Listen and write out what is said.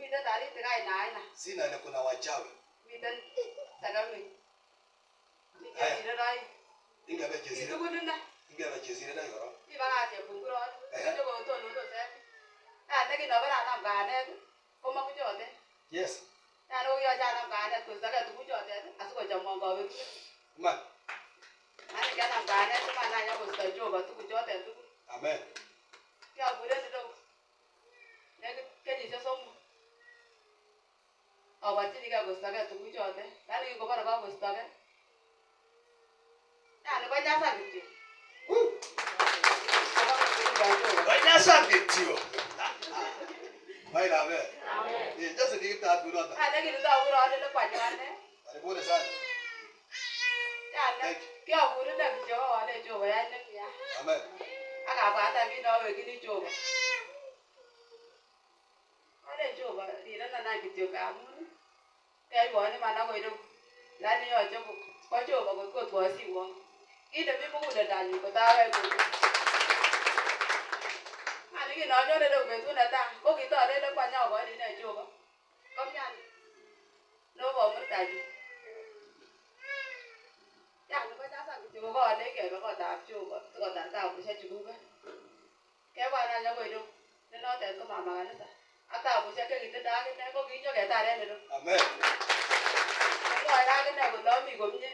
Miten tarit kainaina. Sina na kuna wachawi. Miten sagami. Haya. Rai. Ingebe jezire. Itugununa. Ingebe jezire na yoro. Ibagate bunguron. Ndio ko tono to se. Neki nobera nam ganet. Koma kujote. Yes. Ano yo jana ganet ko saga tu kujote. Asuko jamon gawe. Ma. Ani kana ganet ma na ya ko sta joba tu kujote tu. Amen. Ya bure ndo. Neki kenyi se somo. Awatini ka ko saga tu kujote. Nani ko bara ko sta. Ano ko jasa gitu. Wanyasa kitio. Mai la be. Amen. Just ni kita dulu anda. Ada gitu tahu orang ada panjangannya. Ari boleh sana. Ya, kya buru dah jauh ada jauh ya ni ya. Amen. Agak apa tapi nawa begini jauh. Ada jauh, di mana nak gitu kamu? Kayak bukan mana kau itu. Lain yo jauh, kau jauh bagus kau tua sih uang. Ini tapi mau udah daju, kau tahu ya tu. Ani kita nanya ada betul nada. Kau kita ada banyak orang ini jauh. Kamu no bawa mertaju. Ya, lu baca apa gitu? Kau ada ke? Kau dah jauh, kau dah tahu bisa juga. Kayak mana yang kau itu? Nino tak kau mama kan? Atau bisa ke kita dah kita kau gini juga tak ada itu. Amen. Kau ada kita kau tahu mi kau ni.